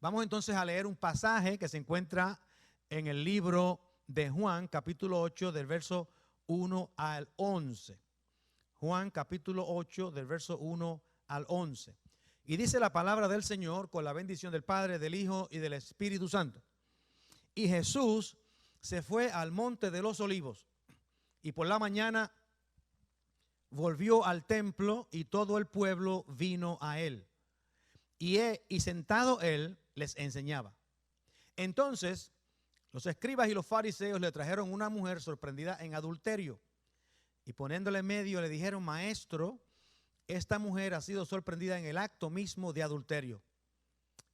Vamos entonces a leer un pasaje que se encuentra en el libro de Juan, capítulo 8, del verso 1 al 11. Juan, capítulo 8, del verso 1 al 11. Y dice la palabra del Señor con la bendición del Padre, del Hijo y del Espíritu Santo. Y Jesús se fue al monte de los olivos y por la mañana volvió al templo y todo el pueblo vino a él. Y sentado él les enseñaba. Entonces los escribas y los fariseos le trajeron una mujer sorprendida en adulterio y poniéndole en medio le dijeron: Maestro, esta mujer ha sido sorprendida en el acto mismo de adulterio.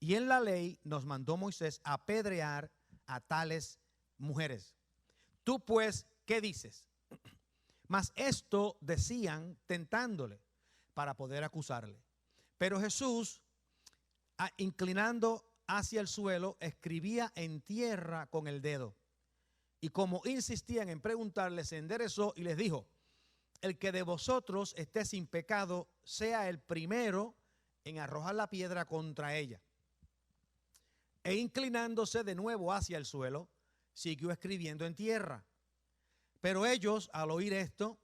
Y en la ley nos mandó Moisés apedrear a tales mujeres. Tú pues, ¿qué dices? Mas esto decían tentándole para poder acusarle. Pero Jesús, inclinando hacia el suelo, escribía en tierra con el dedo. Y como insistían en preguntarle, se enderezó y les dijo: el que de vosotros esté sin pecado, sea el primero en arrojar la piedra contra ella. E inclinándose de nuevo hacia el suelo, siguió escribiendo en tierra. Pero ellos, al oír esto,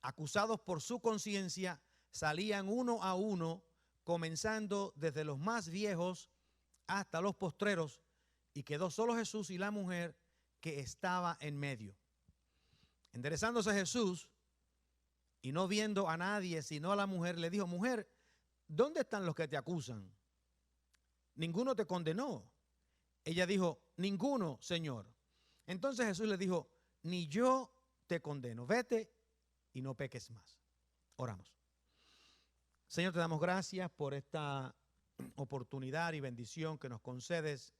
acusados por su conciencia, salían uno a uno, comenzando desde los más viejos hasta los postreros, y quedó solo Jesús y la mujer que estaba en medio. Enderezándose Jesús y no viendo a nadie sino a la mujer, le dijo: mujer, ¿dónde están los que te acusan? ¿Ninguno te condenó? Ella dijo: ninguno, Señor. Entonces Jesús le dijo: ni yo te condeno, vete y no peques más. Oramos. Señor, te damos gracias por esta oportunidad y bendición que nos concedes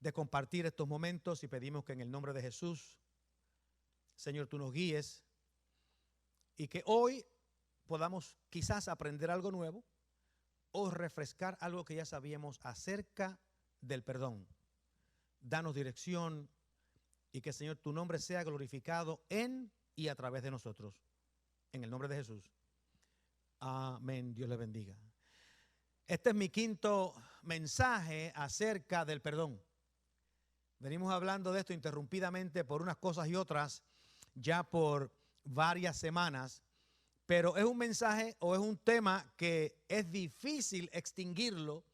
de compartir estos momentos, y pedimos que en el nombre de Jesús, Señor, tú nos guíes y que hoy podamos quizás aprender algo nuevo o refrescar algo que ya sabíamos acerca del perdón. Danos dirección y que, Señor, tu nombre sea glorificado en y a través de nosotros. En el nombre de Jesús. Amén. Dios le bendiga. Este es mi quinto mensaje acerca del perdón. Venimos hablando de esto interrumpidamente por unas cosas y otras ya por varias semanas, pero es un mensaje o es un tema que es difícil extinguirlo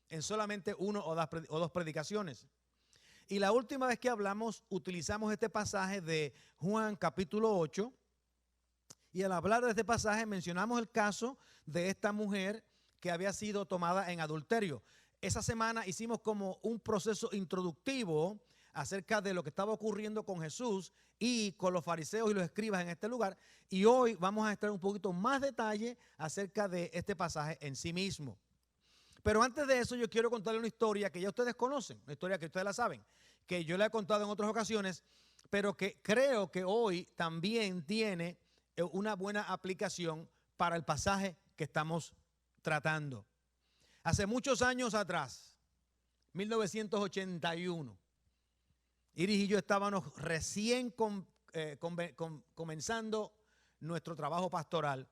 en solamente uno o dos predicaciones. Y la última vez que hablamos utilizamos este pasaje de Juan capítulo 8, y al hablar de este pasaje mencionamos el caso de esta mujer que había sido tomada en adulterio. Esa semana hicimos como un proceso introductivo acerca de lo que estaba ocurriendo con Jesús y con los fariseos y los escribas en este lugar, y hoy vamos a estar un poquito más detalle acerca de este pasaje en sí mismo. Pero antes de eso yo quiero contarle una historia que ya ustedes conocen, una historia que ustedes la saben, que yo la he contado en otras ocasiones, pero que creo que hoy también tiene una buena aplicación para el pasaje que estamos tratando. Hace muchos años atrás, 1981, Iris y yo estábamos recién comenzando nuestro trabajo pastoral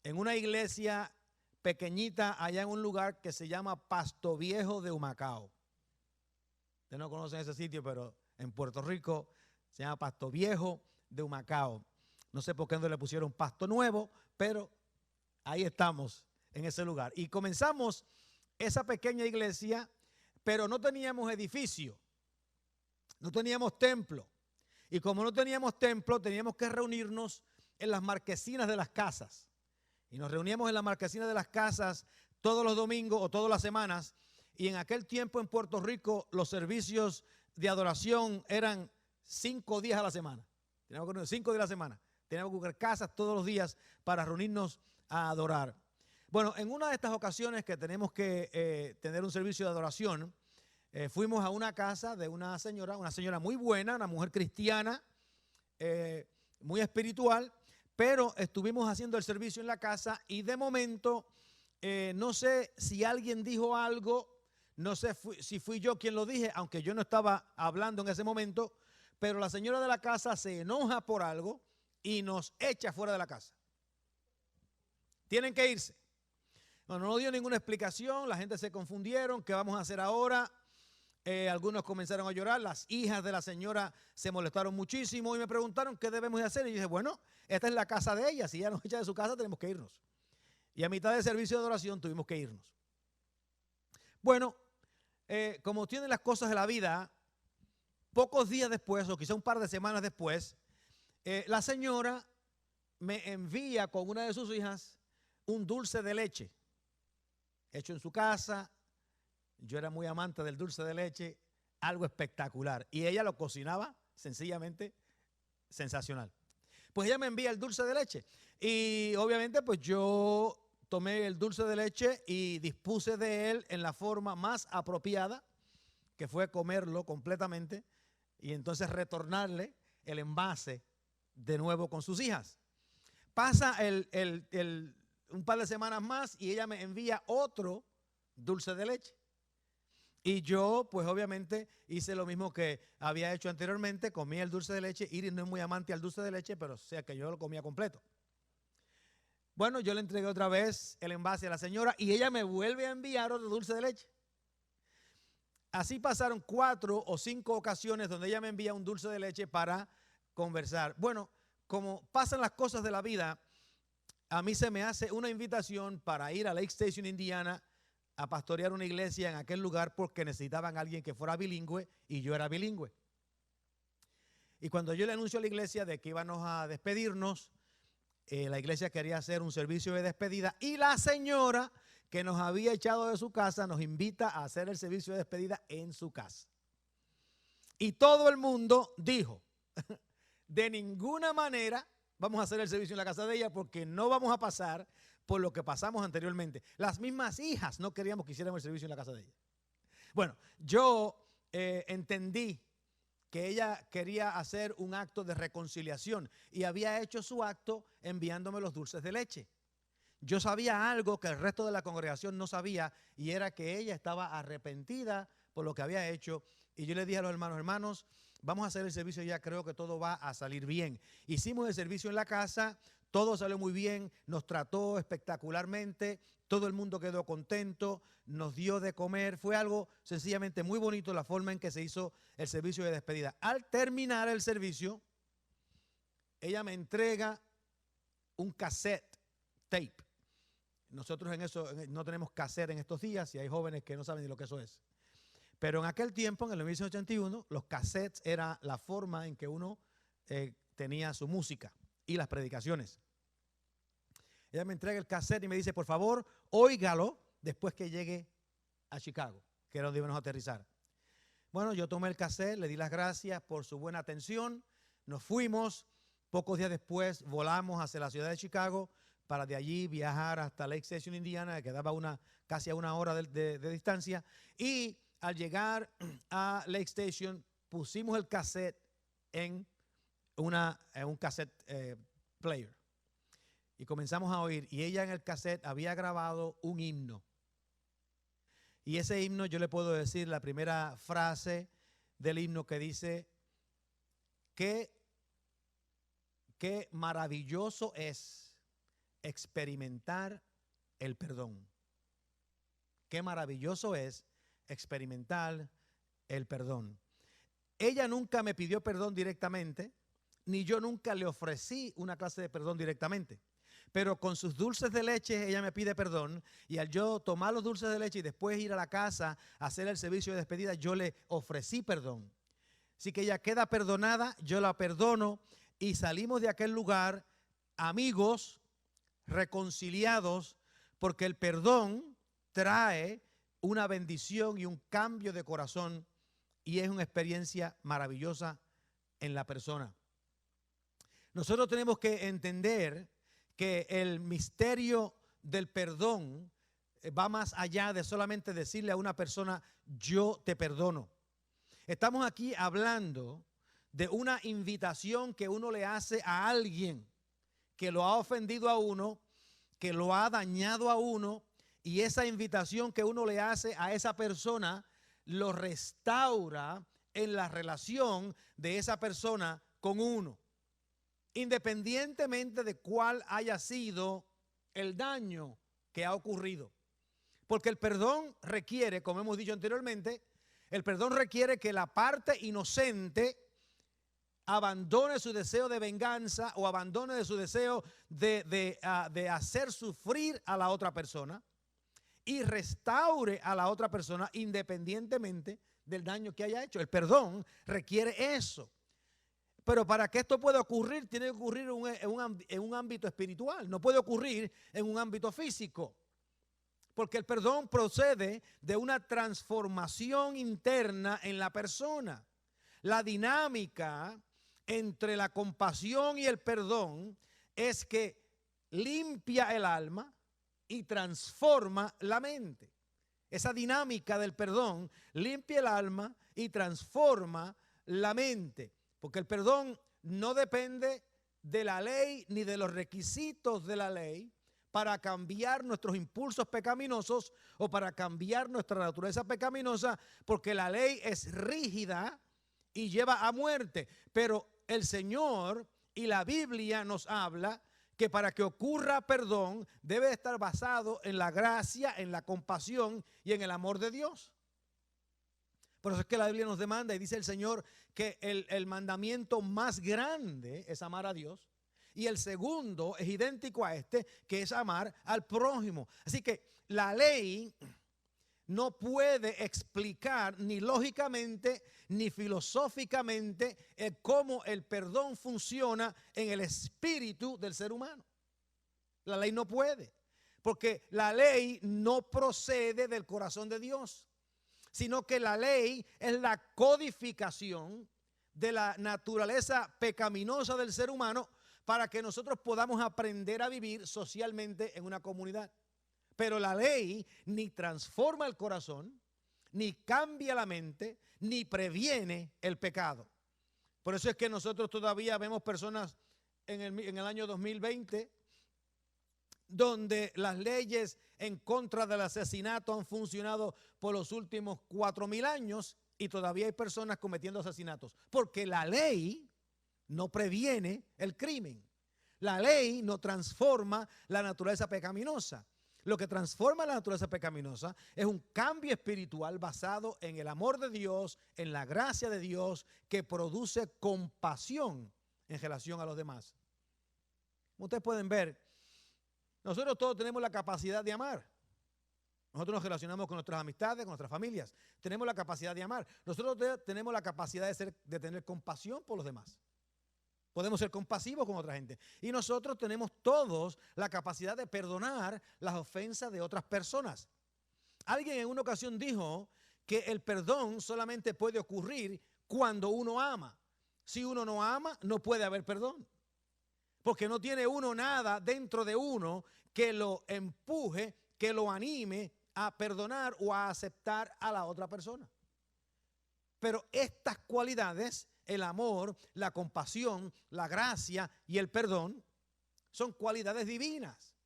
en una iglesia pequeñita allá en un lugar que se llama Pasto Viejo de Humacao. Ustedes no conocen ese sitio, pero en Puerto Rico se llama Pasto Viejo de Humacao. No sé por qué no le pusieron Pasto Nuevo, pero ahí estamos en ese lugar. Y comenzamos esa pequeña iglesia, pero no teníamos edificio, no teníamos templo. Y como no teníamos templo, teníamos que reunirnos en las marquesinas de las casas. Y nos reuníamos en las marquesinas de las casas todos los domingos o todas las semanas. Y en aquel tiempo en Puerto Rico los servicios de adoración eran 5 días a la semana. Teníamos que reunirnos 5 días a la semana. Teníamos que buscar casas todos los días para reunirnos a adorar. Bueno, en una de estas ocasiones que tenemos que tener un servicio de adoración, fuimos a una casa de una señora muy buena, una mujer cristiana, muy espiritual, pero estuvimos haciendo el servicio en la casa y de momento, no sé si alguien dijo algo, no sé si fui yo quien lo dije, aunque yo no estaba hablando en ese momento, pero la señora de la casa se enoja por algo y nos echa fuera de la casa. Tienen que irse. Bueno, no dio ninguna explicación, la gente se confundieron, ¿qué vamos a hacer ahora? Algunos comenzaron a llorar, las hijas de la señora se molestaron muchísimo y me preguntaron qué debemos de hacer. Y yo dije, bueno, esta es la casa de ella, si ella nos echa de su casa tenemos que irnos. Y a mitad del servicio de adoración tuvimos que irnos. Bueno, como tienen las cosas de la vida, pocos días después, o quizá un par de semanas después, la señora me envía con una de sus hijas un dulce de leche hecho en su casa. Yo era muy amante del dulce de leche, algo espectacular. Y ella lo cocinaba sencillamente sensacional. Pues ella me envía el dulce de leche. Y obviamente pues yo tomé el dulce de leche y dispuse de él en la forma más apropiada, que fue comerlo completamente y entonces retornarle el envase de nuevo con sus hijas. Pasa un par de semanas más y ella me envía otro dulce de leche. Y yo, pues obviamente, hice lo mismo que había hecho anteriormente, comí el dulce de leche. Iris no es muy amante al dulce de leche, pero o sea que yo lo comía completo. Bueno, yo le entregué otra vez el envase a la señora y ella me vuelve a enviar otro dulce de leche. Así pasaron 4 o 5 ocasiones donde ella me envía un dulce de leche para conversar. Bueno, como pasan las cosas de la vida, a mí se me hace una invitación para ir a Lake Station, Indiana, a pastorear una iglesia en aquel lugar porque necesitaban a alguien que fuera bilingüe y yo era bilingüe. Y cuando yo le anuncio a la iglesia de que íbamos a despedirnos, la iglesia quería hacer un servicio de despedida y la señora que nos había echado de su casa nos invita a hacer el servicio de despedida en su casa. Y todo el mundo dijo, de ninguna manera vamos a hacer el servicio en la casa de ella porque no vamos a pasar por lo que pasamos anteriormente. Las mismas hijas no queríamos que hiciéramos el servicio en la casa de ella. Bueno, yo entendí que ella quería hacer un acto de reconciliación y había hecho su acto enviándome los dulces de leche. Yo sabía algo que el resto de la congregación no sabía y era que ella estaba arrepentida por lo que había hecho. Y yo le dije a los hermanos, vamos a hacer el servicio ya, creo que todo va a salir bien. Hicimos el servicio en la casa, todo salió muy bien, nos trató espectacularmente, todo el mundo quedó contento, nos dio de comer, fue algo sencillamente muy bonito la forma en que se hizo el servicio de despedida. Al terminar el servicio, ella me entrega un cassette tape. Nosotros en eso no tenemos cassette en estos días y hay jóvenes que no saben ni lo que eso es. Pero en aquel tiempo, en el 1981, los cassettes era la forma en que uno tenía su música y las predicaciones. Ella me entrega el cassette y me dice, por favor, óigalo después que llegue a Chicago, que era donde íbamos a aterrizar. Bueno, yo tomé el cassette, le di las gracias por su buena atención, nos fuimos, pocos días después volamos hacia la ciudad de Chicago para de allí viajar hasta Lake Station, Indiana, que quedaba casi a 1 hora de distancia, y al llegar a Lake Station pusimos el cassette en un cassette player y comenzamos a oír y ella en el cassette había grabado un himno y ese himno yo le puedo decir la primera frase del himno que dice qué maravilloso es experimentar el perdón. Qué maravilloso es experimentar el perdón. Ella nunca me pidió perdón directamente, ni yo nunca le ofrecí una clase de perdón directamente. Pero con sus dulces de leche ella me pide perdón y al yo tomar los dulces de leche y después ir a la casa a hacer el servicio de despedida, yo le ofrecí perdón. Así que ella queda perdonada, yo la perdono y salimos de aquel lugar amigos, reconciliados, porque el perdón trae una bendición y un cambio de corazón y es una experiencia maravillosa en la persona. Nosotros tenemos que entender que el misterio del perdón va más allá de solamente decirle a una persona, yo te perdono. Estamos aquí hablando de una invitación que uno le hace a alguien que lo ha ofendido a uno, que lo ha dañado a uno, y esa invitación que uno le hace a esa persona lo restaura en la relación de esa persona con uno, independientemente de cuál haya sido el daño que ha ocurrido. Porque el perdón requiere, como hemos dicho anteriormente, el perdón requiere que la parte inocente abandone su deseo de venganza o abandone su deseo de hacer sufrir a la otra persona y restaure a la otra persona independientemente del daño que haya hecho. El perdón requiere eso. Pero para que esto pueda ocurrir, tiene que ocurrir en un ámbito espiritual. No puede ocurrir en un ámbito físico. Porque el perdón procede de una transformación interna en la persona. La dinámica entre la compasión y el perdón es que limpia el alma y transforma la mente. Esa dinámica del perdón limpia el alma y transforma la mente. Porque el perdón no depende de la ley ni de los requisitos de la ley para cambiar nuestros impulsos pecaminosos o para cambiar nuestra naturaleza pecaminosa, porque la ley es rígida y lleva a muerte. Pero el Señor y la Biblia nos habla que para que ocurra perdón debe estar basado en la gracia, en la compasión y en el amor de Dios. Por eso es que la Biblia nos demanda y dice el Señor que el mandamiento más grande es amar a Dios y el segundo es idéntico a este, que es amar al prójimo. Así que la ley no puede explicar ni lógicamente ni filosóficamente cómo el perdón funciona en el espíritu del ser humano. La ley no puede, porque la ley no procede del corazón de Dios, sino que la ley es la codificación de la naturaleza pecaminosa del ser humano para que nosotros podamos aprender a vivir socialmente en una comunidad. Pero la ley ni transforma el corazón, ni cambia la mente, ni previene el pecado. Por eso es que nosotros todavía vemos personas en el año 2020 donde las leyes en contra del asesinato han funcionado por los últimos 4,000 años y todavía hay personas cometiendo asesinatos. Porque la ley no previene el crimen. La ley no transforma la naturaleza pecaminosa. Lo que transforma la naturaleza pecaminosa es un cambio espiritual basado en el amor de Dios, en la gracia de Dios, que produce compasión en relación a los demás. Como ustedes pueden ver, nosotros todos tenemos la capacidad de amar. Nosotros nos relacionamos con nuestras amistades, con nuestras familias. Tenemos la capacidad de amar. Nosotros tenemos la capacidad de tener compasión por los demás. Podemos ser compasivos con otra gente. Y nosotros tenemos todos la capacidad de perdonar las ofensas de otras personas. Alguien en una ocasión dijo que el perdón solamente puede ocurrir cuando uno ama. Si uno no ama, no puede haber perdón. Porque no tiene uno nada dentro de uno que lo empuje, que lo anime a perdonar o a aceptar a la otra persona. Pero estas cualidades, el amor, la compasión, la gracia y el perdón, son cualidades divinas.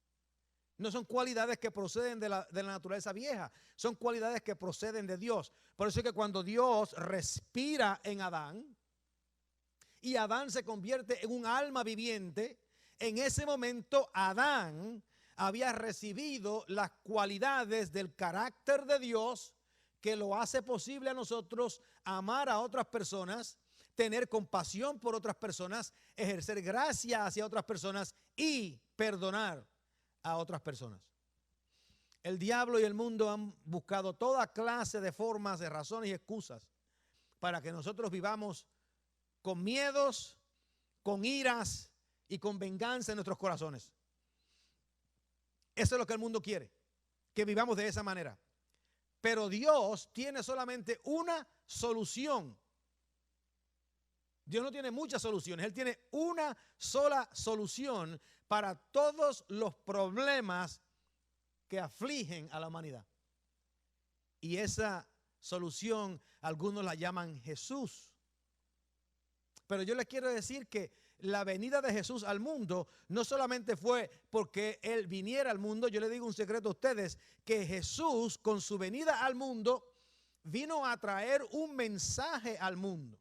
No son cualidades que proceden de la naturaleza vieja, son cualidades que proceden de Dios. Por eso es que cuando Dios respira en Adán, y Adán se convierte en un alma viviente, en ese momento Adán había recibido las cualidades del carácter de Dios que lo hace posible a nosotros amar a otras personas, tener compasión por otras personas, ejercer gracia hacia otras personas y perdonar a otras personas. El diablo y el mundo han buscado toda clase de formas, de razones y excusas para que nosotros vivamos con miedos, con iras y con venganza en nuestros corazones. Eso es lo que el mundo quiere, que vivamos de esa manera. Pero Dios tiene solamente una solución. Dios no tiene muchas soluciones, Él tiene una sola solución para todos los problemas que afligen a la humanidad. Y esa solución, algunos la llaman Jesús. Pero yo les quiero decir que la venida de Jesús al mundo no solamente fue porque Él viniera al mundo. Yo les digo un secreto a ustedes, que Jesús con su venida al mundo vino a traer un mensaje al mundo.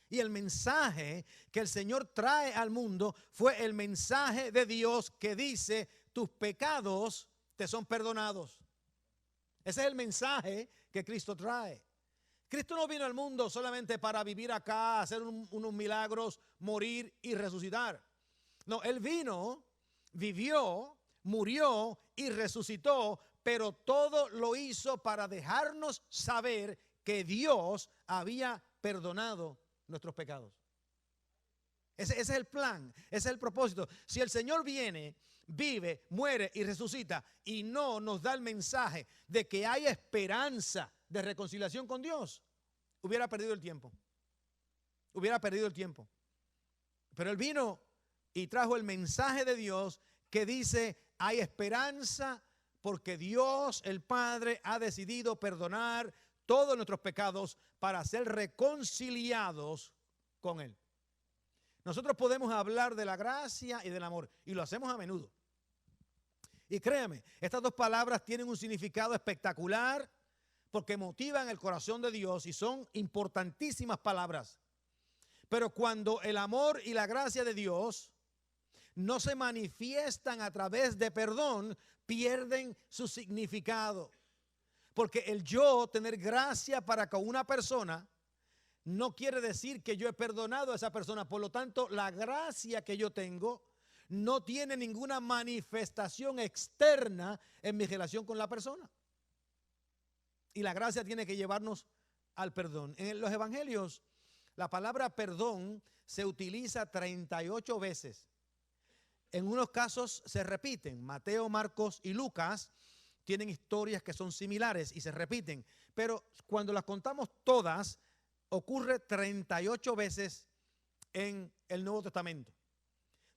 Y el mensaje que el Señor trae al mundo fue el mensaje de Dios que dice: tus pecados te son perdonados. Ese es el mensaje que Cristo trae. Cristo no vino al mundo solamente para vivir acá, hacer unos milagros, morir y resucitar. No, Él vino, vivió, murió y resucitó, pero todo lo hizo para dejarnos saber que Dios había perdonado nuestros pecados. Ese es el plan, ese es el propósito. Si el Señor viene, vive, muere y resucita y no nos da el mensaje de que hay esperanza de reconciliación con Dios, hubiera perdido el tiempo. Hubiera perdido el tiempo. Pero Él vino y trajo el mensaje de Dios que dice: hay esperanza porque Dios el Padre ha decidido perdonar todos nuestros pecados para ser reconciliados con Él. Nosotros podemos hablar de la gracia y del amor, y lo hacemos a menudo. Y créame, estas dos palabras tienen un significado espectacular porque motivan el corazón de Dios y son importantísimas palabras. Pero cuando el amor y la gracia de Dios no se manifiestan a través de perdón, pierden su significado. Porque el yo tener gracia para con una persona no quiere decir que yo he perdonado a esa persona. Por lo tanto, la gracia que yo tengo no tiene ninguna manifestación externa en mi relación con la persona. Y la gracia tiene que llevarnos al perdón. En los evangelios, la palabra perdón se utiliza 38 veces. En unos casos se repiten. Mateo, Marcos y Lucas tienen historias que son similares y se repiten. Pero cuando las contamos todas, ocurre 38 veces en el Nuevo Testamento.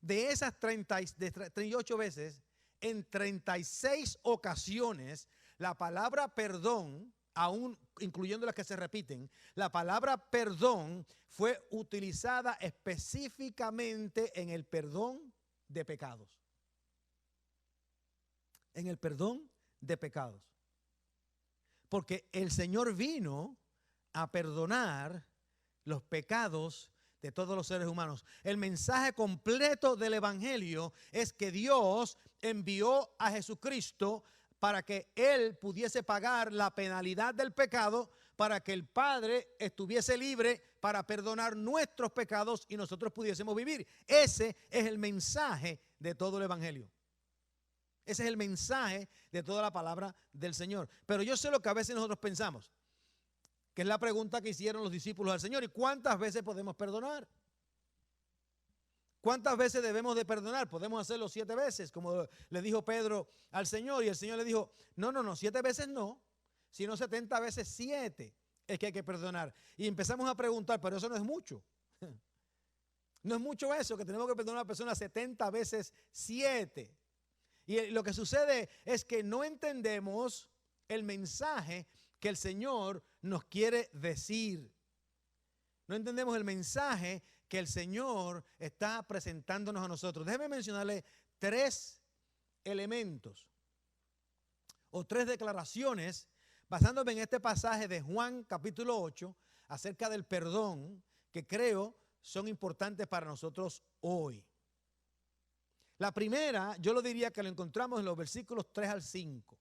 De esas 38 veces, en 36 ocasiones, la palabra perdón, aún incluyendo las que se repiten, la palabra perdón fue utilizada específicamente en el perdón de pecados. En el perdón de pecados. Porque el Señor vino a perdonar los pecados de todos los seres humanos. El mensaje completo del evangelio es que Dios envió a Jesucristo para que Él pudiese pagar la penalidad del pecado, para que el Padre estuviese libre para perdonar nuestros pecados y nosotros pudiésemos vivir. Ese es el mensaje de todo el evangelio. Ese es el mensaje de toda la palabra del Señor. Pero yo sé lo que a veces nosotros pensamos, que es la pregunta que hicieron los discípulos al Señor: ¿y cuántas veces podemos perdonar? ¿Cuántas veces debemos de perdonar? Podemos hacerlo 7 veces, como le dijo Pedro al Señor, y el Señor le dijo: no, 7 veces no, sino 70 veces 7 es que hay que perdonar. Y empezamos a preguntar, pero eso no es mucho. No es mucho eso, que tenemos que perdonar a una persona 70 veces 7. Y lo que sucede es que no entendemos el mensaje que el Señor nos quiere decir. No entendemos el mensaje que el Señor está presentándonos a nosotros. Déjeme mencionarle 3 elementos o 3 declaraciones basándome en este pasaje de Juan capítulo 8 acerca del perdón, que creo son importantes para nosotros hoy. La primera, yo lo diría que lo encontramos en los versículos 3 al 5.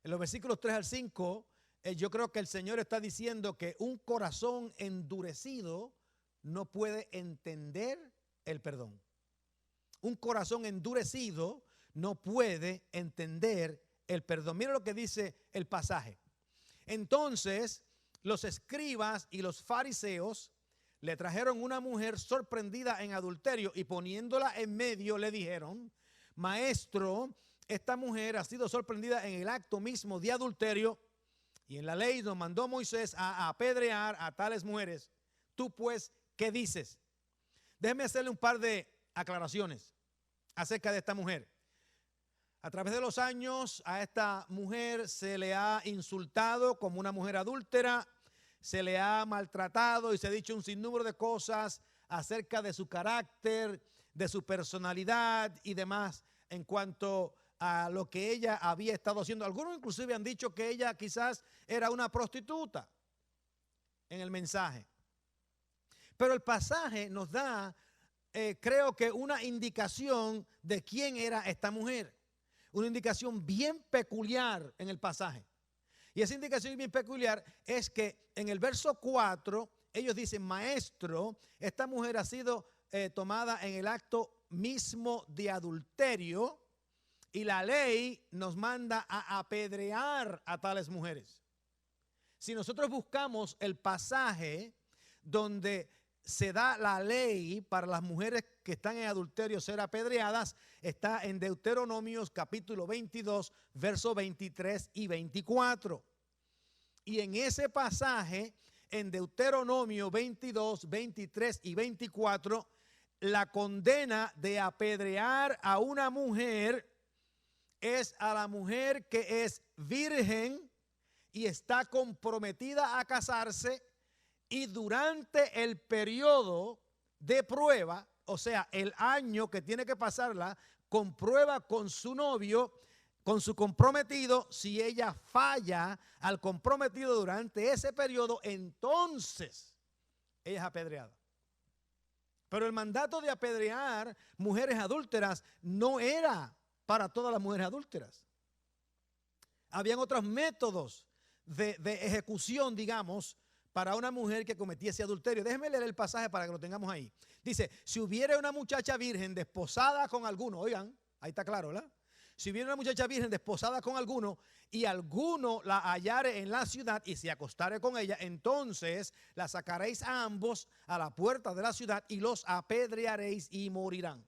En los versículos 3 al 5, yo creo que el Señor está diciendo que un corazón endurecido no puede entender el perdón. Un corazón endurecido no puede entender el perdón. Mira lo que dice el pasaje. Entonces, los escribas y los fariseos le trajeron una mujer sorprendida en adulterio y poniéndola en medio le dijeron: Maestro, esta mujer ha sido sorprendida en el acto mismo de adulterio y en la ley nos mandó Moisés a apedrear a tales mujeres. Tú pues, ¿qué dices? Déjeme hacerle un par de aclaraciones acerca de esta mujer. A través de los años a esta mujer se le ha insultado como una mujer adúltera, se le ha maltratado y se ha dicho un sinnúmero de cosas acerca de su carácter, de su personalidad y demás en cuanto a lo que ella había estado haciendo. Algunos inclusive han dicho que ella quizás era una prostituta en el mensaje. Pero el pasaje nos da, creo que una indicación de quién era esta mujer. Una indicación bien peculiar en el pasaje. Y esa indicación bien peculiar es que en el verso 4 ellos dicen, maestro, esta mujer ha sido tomada en el acto mismo de adulterio y la ley nos manda a apedrear a tales mujeres. Si nosotros buscamos el pasaje donde se da la ley para las mujeres que están en adulterio ser apedreadas, está en Deuteronomios capítulo 22, versos 23 y 24. Y en ese pasaje, en Deuteronomio 22, 23 y 24, la condena de apedrear a una mujer es a la mujer que es virgen y está comprometida a casarse, y durante el periodo de prueba, o sea, el año que tiene que pasarla, comprueba con su novio, con su comprometido. Si ella falla al comprometido durante ese periodo, entonces ella es apedreada. Pero el mandato de apedrear mujeres adúlteras no era para todas las mujeres adúlteras. Habían otros métodos de ejecución, digamos, para una mujer que cometiese adulterio. Déjenme leer el pasaje para que lo tengamos ahí. Dice, si hubiera una muchacha virgen desposada con alguno, oigan, ahí está claro, ¿verdad? Si hubiera una muchacha virgen desposada con alguno y alguno la hallare en la ciudad y se acostare con ella, entonces la sacaréis a ambos a la puerta de la ciudad y los apedrearéis y morirán.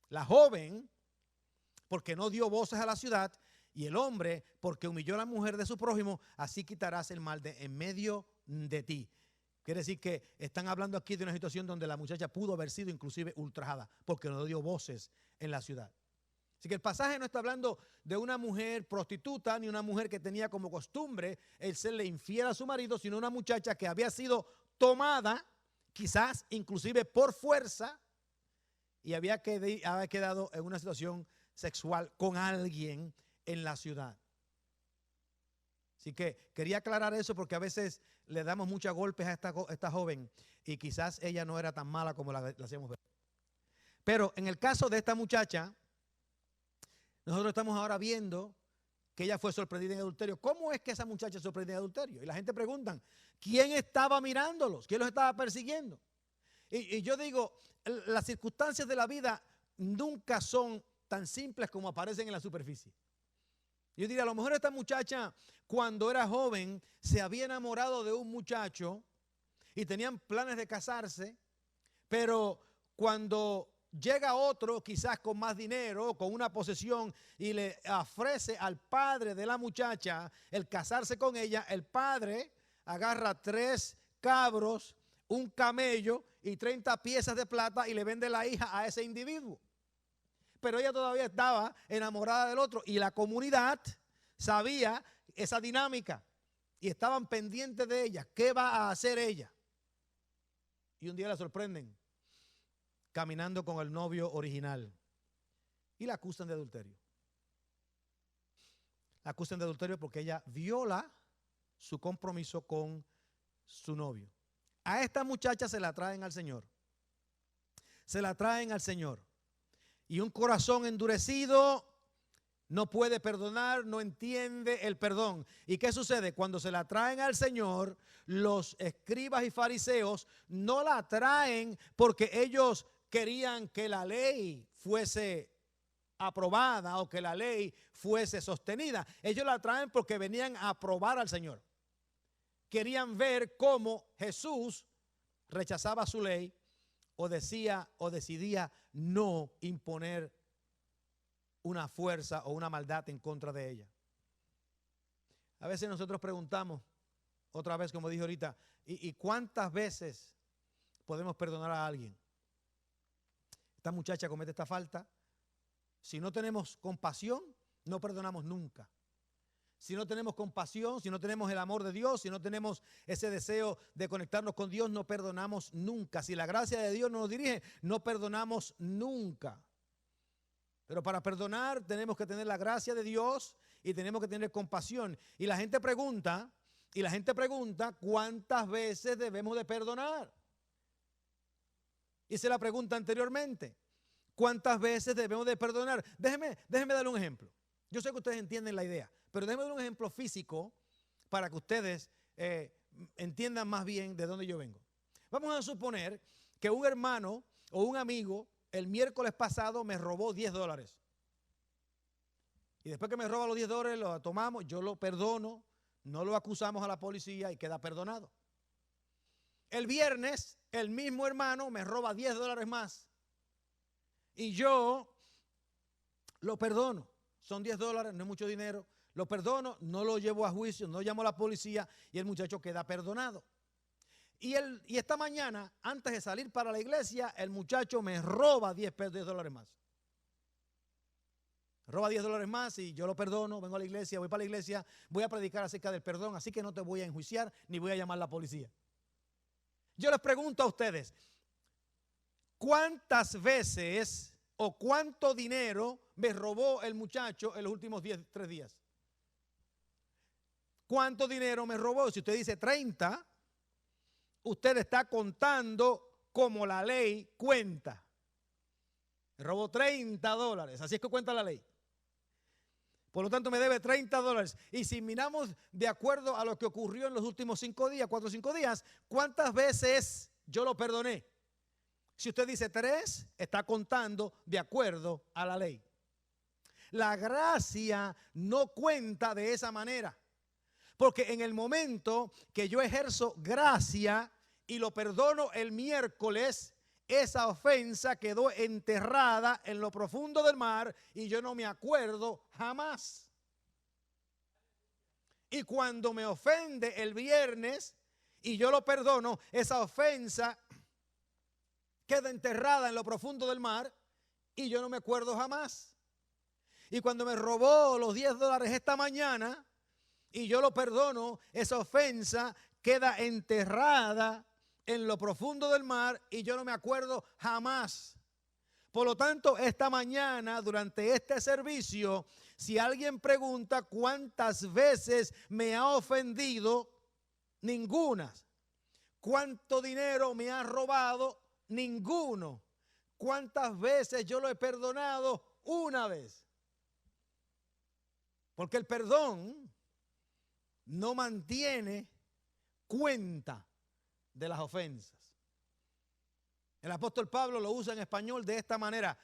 La joven, porque no dio voces a la ciudad, y el hombre, porque humilló a la mujer de su prójimo, así quitarás el mal de en medio de ti. Quiere decir que están hablando aquí de una situación donde la muchacha pudo haber sido inclusive ultrajada, porque no dio voces en la ciudad. Así que el pasaje no está hablando de una mujer prostituta, ni una mujer que tenía como costumbre el serle infiel a su marido, sino una muchacha que había sido tomada, quizás inclusive por fuerza, y había quedado en una situación sexual con alguien en la ciudad. Así que quería aclarar eso porque a veces le damos muchos golpes a esta joven y quizás ella no era tan mala como la hacemos ver. Pero en el caso de esta muchacha, nosotros estamos ahora viendo que ella fue sorprendida en adulterio. ¿Cómo es que esa muchacha es sorprendida en adulterio? Y la gente pregunta, ¿quién estaba mirándolos? ¿Quién los estaba persiguiendo? Y yo digo, las circunstancias de la vida nunca son tan simples como aparecen en la superficie. Yo diría, a lo mejor esta muchacha cuando era joven se había enamorado de un muchacho y tenían planes de casarse, pero cuando llega otro quizás con más dinero, con una posesión y le ofrece al padre de la muchacha el casarse con ella, el padre agarra 3 cabros, un camello y 30 piezas de plata y le vende la hija a ese individuo. Pero ella todavía estaba enamorada del otro y la comunidad sabía esa dinámica y estaban pendientes de ella. ¿Qué va a hacer ella? Y un día la sorprenden caminando con el novio original y la acusan de adulterio. La acusan de adulterio porque ella viola su compromiso con su novio. A esta muchacha se la traen al Señor. Se la traen al Señor. Y un corazón endurecido no puede perdonar, no entiende el perdón. ¿Y qué sucede? Cuando se la traen al Señor, los escribas y fariseos no la traen porque ellos querían que la ley fuese aprobada o que la ley fuese sostenida. Ellos la traen porque venían a probar al Señor. Querían ver cómo Jesús rechazaba su ley o decía o decidía no imponer una fuerza o una maldad en contra de ella. A veces nosotros preguntamos, otra vez como dije ahorita, ¿y cuántas veces podemos perdonar a alguien? Esta muchacha comete esta falta. Si no tenemos compasión, no perdonamos nunca. Si no tenemos compasión, si no tenemos el amor de Dios, si no tenemos ese deseo de conectarnos con Dios, no perdonamos nunca. Si la gracia de Dios no nos dirige, no perdonamos nunca. Pero para perdonar tenemos que tener la gracia de Dios y tenemos que tener compasión. Y la gente pregunta, ¿cuántas veces debemos de perdonar? Hice la pregunta anteriormente. ¿Cuántas veces debemos de perdonar? Déjeme darle un ejemplo. Yo sé que ustedes entienden la idea, pero déjeme dar un ejemplo físico para que ustedes entiendan más bien de dónde yo vengo. Vamos a suponer que un hermano o un amigo el miércoles pasado me robó $10. Y después que me roba los $10, lo tomamos, yo lo perdono, no lo acusamos a la policía y queda perdonado. El viernes, el mismo hermano me roba $10 más y yo lo perdono. Son $10, no es mucho dinero. Lo perdono, no lo llevo a juicio, no llamo a la policía y el muchacho queda perdonado. Y esta mañana, antes de salir para la iglesia, el muchacho me roba $10 más. Roba $10 más y yo lo perdono, vengo a la iglesia, voy para la iglesia, voy a predicar acerca del perdón, así que no te voy a enjuiciar ni voy a llamar a la policía. Yo les pregunto a ustedes, ¿cuántas veces o cuánto dinero me robó el muchacho en los últimos 3 días? ¿Cuánto dinero me robó? Si usted dice 30, usted está contando como la ley cuenta. Me robó $30, así es que cuenta la ley. Por lo tanto, me debe $30. Y si miramos de acuerdo a lo que ocurrió en los últimos 5 días, 4 o 5 días, ¿cuántas veces yo lo perdoné? Si usted dice 3, está contando de acuerdo a la ley. La gracia no cuenta de esa manera. Porque en el momento que yo ejerzo gracia y lo perdono el miércoles, esa ofensa quedó enterrada en lo profundo del mar y yo no me acuerdo jamás. Y cuando me ofende el viernes y yo lo perdono, esa ofensa queda enterrada en lo profundo del mar y yo no me acuerdo jamás. Y cuando me robó los $10 esta mañana y yo lo perdono, esa ofensa queda enterrada en lo profundo del mar y yo no me acuerdo jamás. Por lo tanto, esta mañana, durante este servicio, si alguien pregunta cuántas veces me ha ofendido, ninguna. ¿Cuánto dinero me ha robado? Ninguno. ¿Cuántas veces yo lo he perdonado? Una vez. Porque el perdón no mantiene cuenta de las ofensas. El apóstol Pablo lo usa en español de esta manera: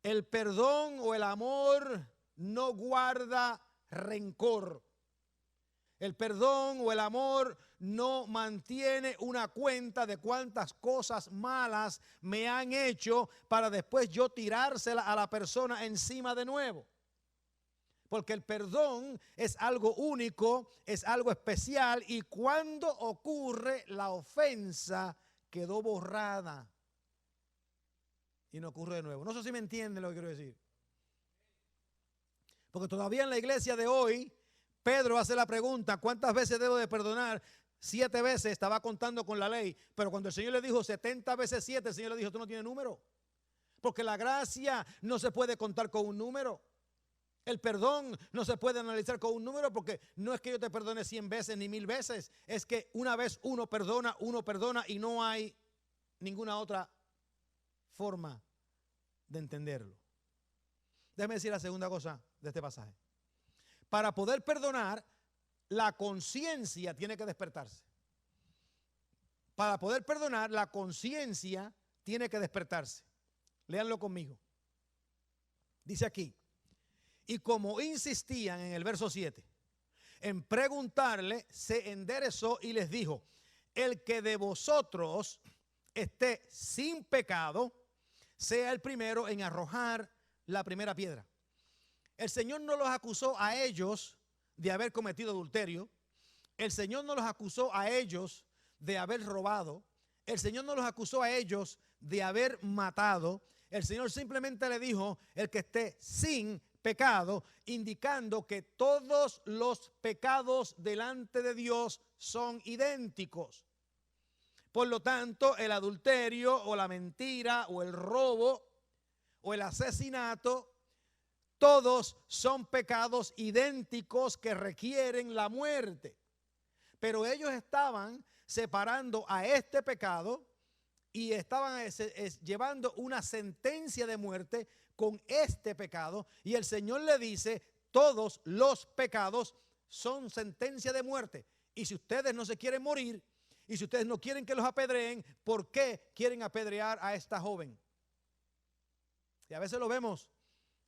el perdón o el amor no guarda rencor. El perdón o el amor no mantiene una cuenta de cuántas cosas malas me han hecho para después yo tirársela a la persona encima de nuevo. Porque el perdón es algo único, es algo especial, y cuando ocurre la ofensa quedó borrada y no ocurre de nuevo. No sé si me entienden lo que quiero decir. Porque todavía en la iglesia de hoy, Pedro hace la pregunta: ¿cuántas veces debo de perdonar? 7 veces, estaba contando con la ley, pero cuando el Señor le dijo 70 veces 7, el Señor le dijo: tú no tienes número. Porque la gracia no se puede contar con un número. El perdón no se puede analizar con un número, porque no es que yo te perdone 100 veces ni 1000 veces. Es que una vez uno perdona y no hay ninguna otra forma de entenderlo. Déjame decir la segunda cosa de este pasaje. Para poder perdonar, la conciencia tiene que despertarse. Para poder perdonar, la conciencia tiene que despertarse. Léanlo conmigo. Dice aquí: y como insistían en el verso 7 en preguntarle, se enderezó y les dijo: el que de vosotros esté sin pecado, sea el primero en arrojar la primera piedra. El Señor no los acusó a ellos de haber cometido adulterio. El Señor no los acusó a ellos de haber robado. El Señor no los acusó a ellos de haber matado. El Señor simplemente le dijo: el que esté sin pecado, indicando que todos los pecados delante de Dios son idénticos. Por lo tanto, el adulterio o la mentira o el robo o el asesinato, todos son pecados idénticos que requieren la muerte. Pero ellos estaban separando a este pecado y estaban llevando una sentencia de muerte con este pecado. Y el Señor le dice: todos los pecados son sentencia de muerte. Y si ustedes no se quieren morir, y si ustedes no quieren que los apedreen, ¿por qué quieren apedrear a esta joven? Y a veces lo vemos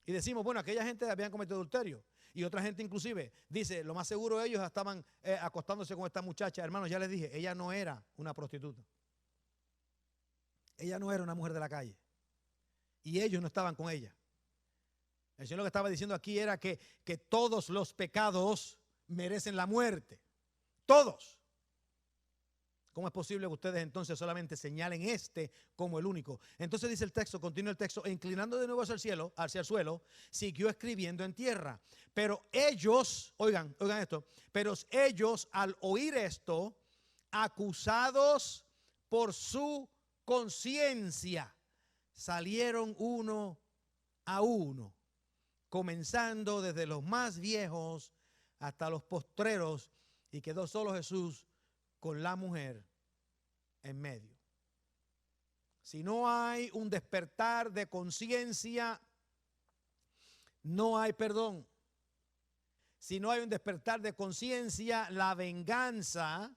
y decimos, bueno, aquella gente habían cometido adulterio. Y otra gente inclusive dice, lo más seguro ellos estaban acostándose con esta muchacha. Hermanos, ya les dije, ella no era una prostituta. Ella no era una mujer de la calle. Y ellos no estaban con ella. El Señor lo que estaba diciendo aquí era que todos los pecados merecen la muerte. Todos. ¿Cómo es posible que ustedes entonces solamente señalen este como el único? Entonces dice el texto, continúa el texto, e inclinando de nuevo hacia el suelo, siguió escribiendo en tierra. Pero ellos, oigan esto, pero ellos al oír esto, acusados por su conciencia, salieron uno a uno, comenzando desde los más viejos hasta los postreros, y quedó solo Jesús con la mujer en medio. Si no hay un despertar de conciencia, no hay perdón. Si no hay un despertar de conciencia, la venganza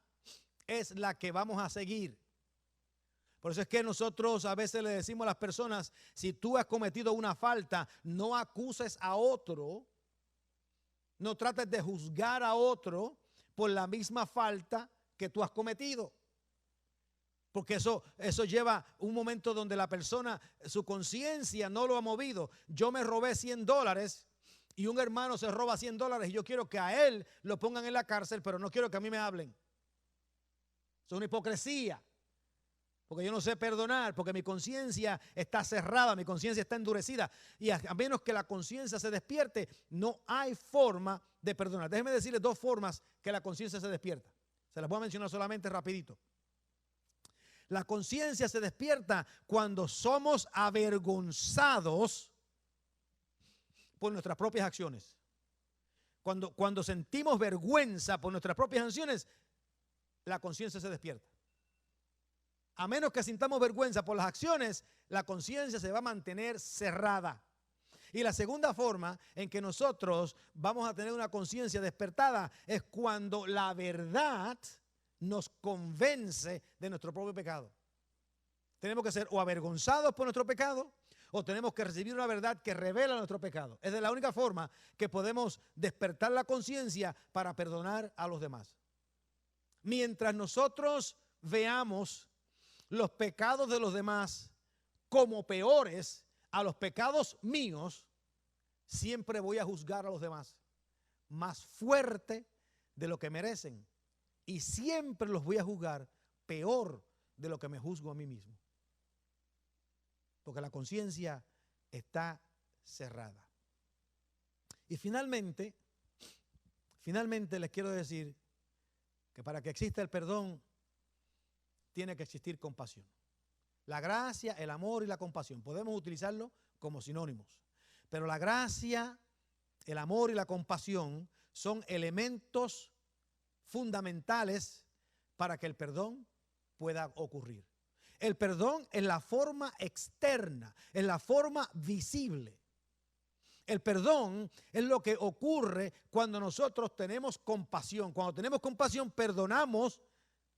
es la que vamos a seguir. Por eso es que nosotros a veces le decimos a las personas, si tú has cometido una falta, no acuses a otro, no trates de juzgar a otro por la misma falta que tú has cometido. Porque eso lleva un momento donde la persona, su conciencia no lo ha movido. Yo me robé $100 y un hermano se roba $100 y yo quiero que a él lo pongan en la cárcel, pero no quiero que a mí me hablen. Es una hipocresía. Porque yo no sé perdonar, porque mi conciencia está cerrada, mi conciencia está endurecida. Y a menos que la conciencia se despierte, no hay forma de perdonar. Déjenme decirles dos formas que la conciencia se despierta. Se las voy a mencionar solamente rapidito. La conciencia se despierta cuando somos avergonzados por nuestras propias acciones. Cuando sentimos vergüenza por nuestras propias acciones, la conciencia se despierta. A menos que sintamos vergüenza por las acciones, la conciencia se va a mantener cerrada. Y la segunda forma en que nosotros vamos a tener una conciencia despertada es cuando la verdad nos convence de nuestro propio pecado. Tenemos que ser o avergonzados por nuestro pecado o tenemos que recibir una verdad que revela nuestro pecado. Es de la única forma que podemos despertar la conciencia para perdonar a los demás. Mientras nosotros veamos los pecados de los demás como peores a los pecados míos, siempre voy a juzgar a los demás más fuerte de lo que merecen y siempre los voy a juzgar peor de lo que me juzgo a mí mismo, porque la conciencia está cerrada. Y finalmente les quiero decir que para que exista el perdón tiene que existir compasión. La gracia, el amor y la compasión, podemos utilizarlo como sinónimos, pero la gracia, el amor y la compasión son elementos fundamentales para que el perdón pueda ocurrir. El perdón es la forma externa, es la forma visible. El perdón es lo que ocurre cuando nosotros tenemos compasión. Cuando tenemos compasión, perdonamos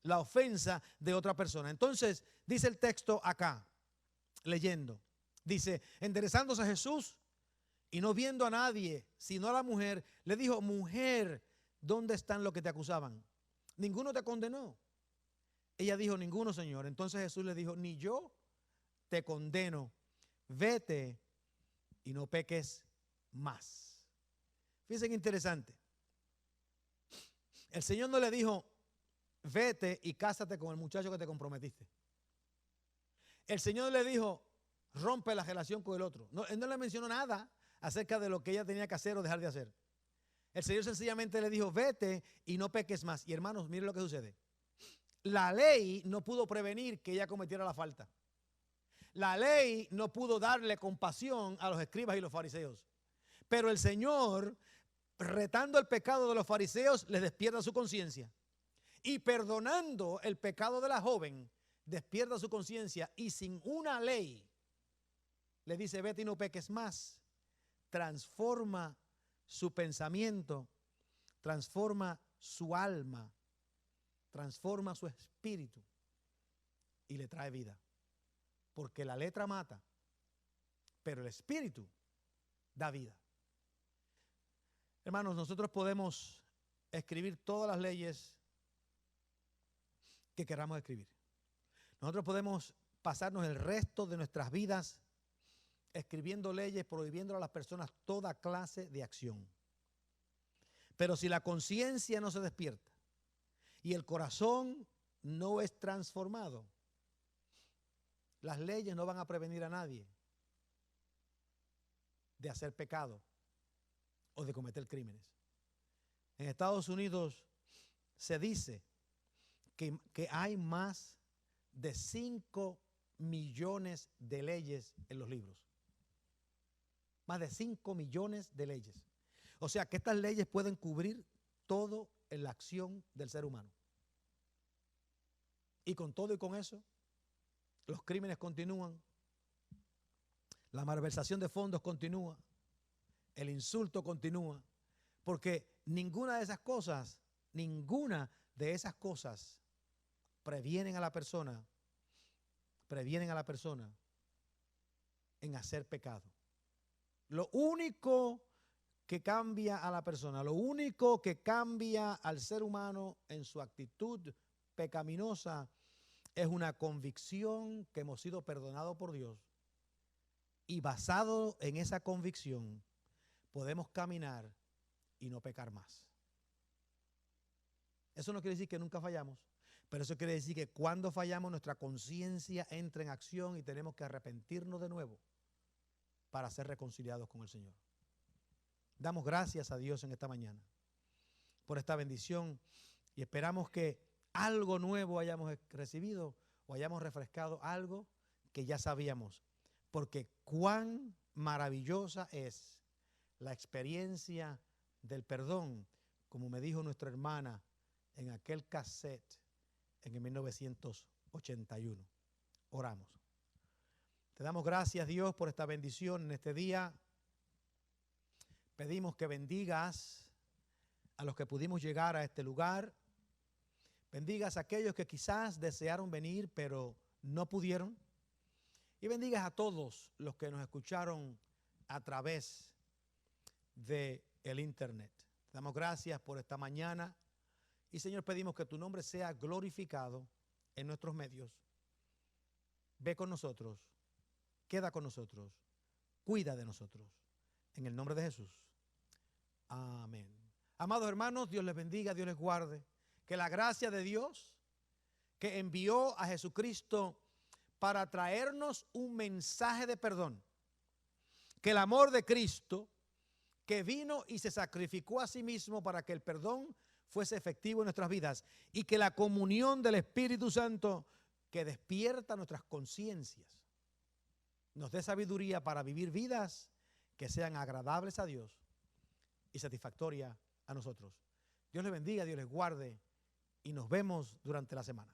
la ofensa de otra persona. Entonces, dice el texto acá, leyendo, dice, enderezándose a Jesús y no viendo a nadie, sino a la mujer, le dijo, mujer, ¿dónde están los que te acusaban? ¿Ninguno te condenó? Ella dijo, ninguno, Señor. Entonces Jesús le dijo, ni yo te condeno, vete y no peques más. Fíjense qué interesante. El Señor no le dijo, vete y cásate con el muchacho que te comprometiste. El Señor le dijo, rompe la relación con el otro. No, él no le mencionó nada acerca de lo que ella tenía que hacer o dejar de hacer. El Señor sencillamente le dijo, vete y no peques más. Y hermanos, miren lo que sucede. La ley no pudo prevenir que ella cometiera la falta. La ley no pudo darle compasión a los escribas y los fariseos. Pero el Señor, retando el pecado de los fariseos, les despierta su conciencia. Y perdonando el pecado de la joven, despierta su conciencia y sin una ley le dice, vete y no peques más. Transforma su pensamiento transforma su alma, transforma su espíritu y le trae vida. Porque la letra mata, pero el espíritu da vida. Hermanos, nosotros podemos escribir todas las leyes que queramos escribir. Nosotros podemos pasarnos el resto de nuestras vidas escribiendo leyes, prohibiendo a las personas toda clase de acción. Pero si la conciencia no se despierta y el corazón no es transformado, las leyes no van a prevenir a nadie de hacer pecado o de cometer crímenes. En Estados Unidos se dice que hay más de 5 millones de leyes en los libros. Más de 5 millones de leyes. O sea que estas leyes pueden cubrir todo en la acción del ser humano. Y con todo y con eso, los crímenes continúan, la malversación de fondos continúa, el insulto continúa, porque ninguna de esas cosas previenen a la persona en hacer pecado. Lo único que cambia a la persona, lo único que cambia al ser humano en su actitud pecaminosa es una convicción que hemos sido perdonados por Dios, y basado en esa convicción podemos caminar y no pecar más. Eso no quiere decir que nunca fallamos, pero eso quiere decir que cuando fallamos nuestra conciencia entra en acción y tenemos que arrepentirnos de nuevo para ser reconciliados con el Señor. Damos gracias a Dios en esta mañana por esta bendición y esperamos que algo nuevo hayamos recibido o hayamos refrescado algo que ya sabíamos, porque cuán maravillosa es la experiencia del perdón, como me dijo nuestra hermana en aquel cassette en el 1981. Oramos. Te damos gracias, Dios, por esta bendición en este día. Pedimos que bendigas a los que pudimos llegar a este lugar. Bendigas a aquellos que quizás desearon venir, pero no pudieron. Y bendigas a todos los que nos escucharon a través del internet. Te damos gracias por esta mañana. Y, Señor, pedimos que tu nombre sea glorificado en nuestros medios. Ve con nosotros, queda con nosotros, cuida de nosotros. En el nombre de Jesús. Amén. Amados hermanos, Dios les bendiga, Dios les guarde. Que la gracia de Dios, que envió a Jesucristo para traernos un mensaje de perdón, que el amor de Cristo, que vino y se sacrificó a sí mismo para que el perdón fuese efectivo en nuestras vidas, y que la comunión del Espíritu Santo, que despierta nuestras conciencias, nos dé sabiduría para vivir vidas que sean agradables a Dios y satisfactorias a nosotros. Dios les bendiga, Dios les guarde y nos vemos durante la semana.